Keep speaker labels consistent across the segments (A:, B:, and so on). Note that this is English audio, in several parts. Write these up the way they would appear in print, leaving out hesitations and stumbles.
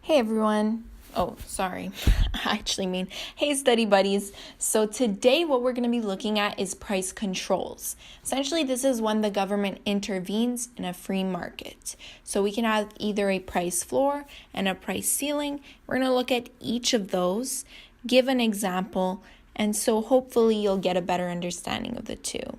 A: Hey everyone. Oh, sorry. I actually mean, hey study buddies. So today what we're going to be looking at is price controls. Essentially, this is when the government intervenes in a free market. So we can have either a price floor and a price ceiling. We're going to look at each of those, give an example, and so hopefully you'll get a better understanding of the two.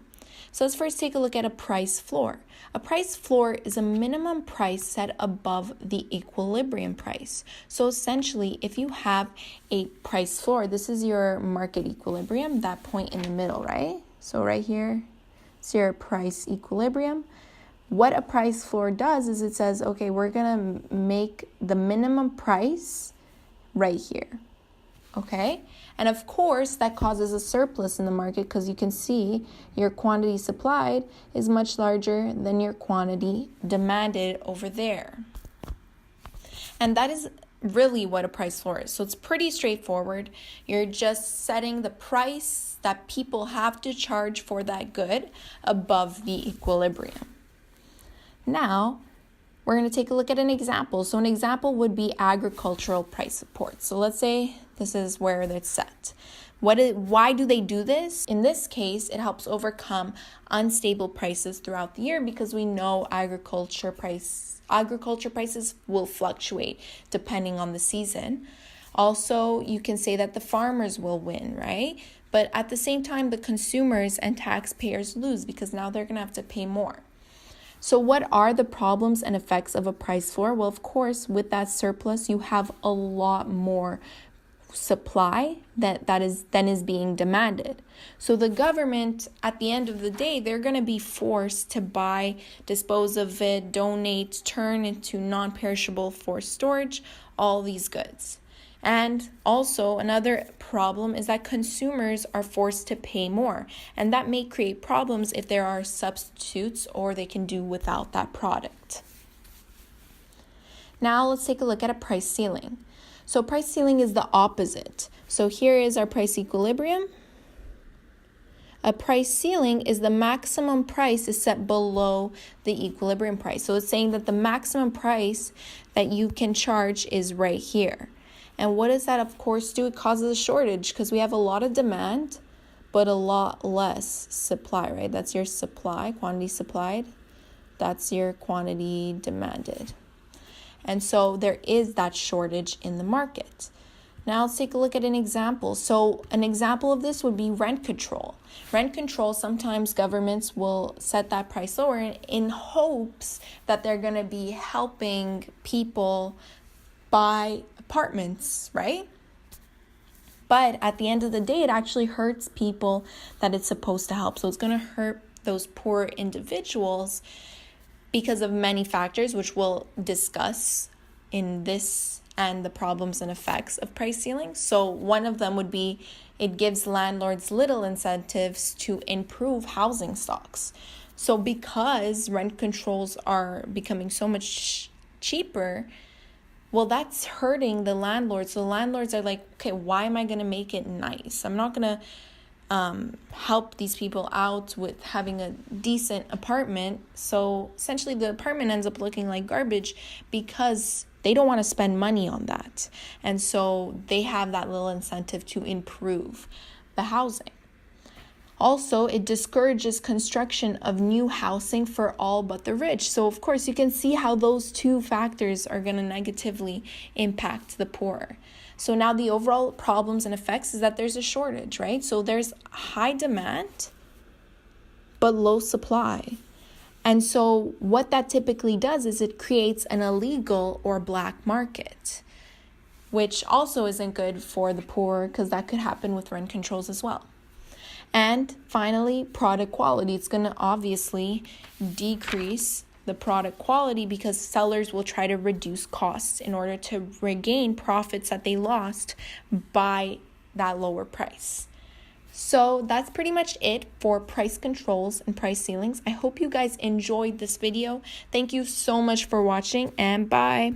A: So let's first take a look at a price floor. A price floor is a minimum price set above the equilibrium price. So essentially, if you have a price floor, this is your market equilibrium, that point in the middle, right? So right here, it's your price equilibrium. What a price floor does is it says, okay, we're going to make the minimum price right here. Okay, and of course that causes a surplus in the market because you can see your quantity supplied is much larger than your quantity demanded over there. And that is really what a price floor is. So it's pretty straightforward. You're just setting the price that people have to charge for that good above the equilibrium. Now, we're going to take a look at an example. So an example would be agricultural price support. So let's say this is where it's set. Why do they do this? In this case, it helps overcome unstable prices throughout the year because we know agriculture prices will fluctuate depending on the season. Also, you can say that the farmers will win, right? But at the same time, the consumers and taxpayers lose because now they're going to have to pay more. So what are the problems and effects of a price floor? Well, of course, with that surplus, you have a lot more supply than is being demanded. So the government, at the end of the day, they're going to be forced to buy, dispose of it, donate, turn into non-perishable for storage, all these goods. And also another problem is that consumers are forced to pay more, and that may create problems if there are substitutes or they can do without that product. Now let's take a look at a price ceiling. So price ceiling is the opposite. So here is our price equilibrium. A price ceiling is the maximum price is set below the equilibrium price. So it's saying that the maximum price that you can charge is right here. And what does that, of course, do? It causes a shortage because we have a lot of demand, but a lot less supply, right? That's your supply, quantity supplied. That's your quantity demanded. And so there is that shortage in the market. Now let's take a look at an example. So an example of this would be rent control. Rent control, sometimes governments will set that price lower in hopes that they're going to be helping people buy apartments, right? But at the end of the day, it actually hurts people that it's supposed to help. So it's going to hurt those poor individuals because of many factors, which we'll discuss in this and the problems and effects of price ceiling. So one of them would be it gives landlords little incentives to improve housing stocks. So because rent controls are becoming so much cheaper, well, that's hurting the landlords. So landlords are like, okay, why am I going to make it nice? I'm not going to help these people out with having a decent apartment. So essentially the apartment ends up looking like garbage because they don't want to spend money on that. And so they have that little incentive to improve the housing. Also, it discourages construction of new housing for all but the rich. So, of course, you can see how those two factors are going to negatively impact the poor. So now the overall problems and effects is that there's a shortage, right? So there's high demand, but low supply. And so what that typically does is it creates an illegal or black market, which also isn't good for the poor because that could happen with rent controls as well. And finally, product quality. It's going to obviously decrease the product quality because sellers will try to reduce costs in order to regain profits that they lost by that lower price. So that's pretty much it for price controls and price ceilings. I hope you guys enjoyed this video. Thank you so much for watching and bye.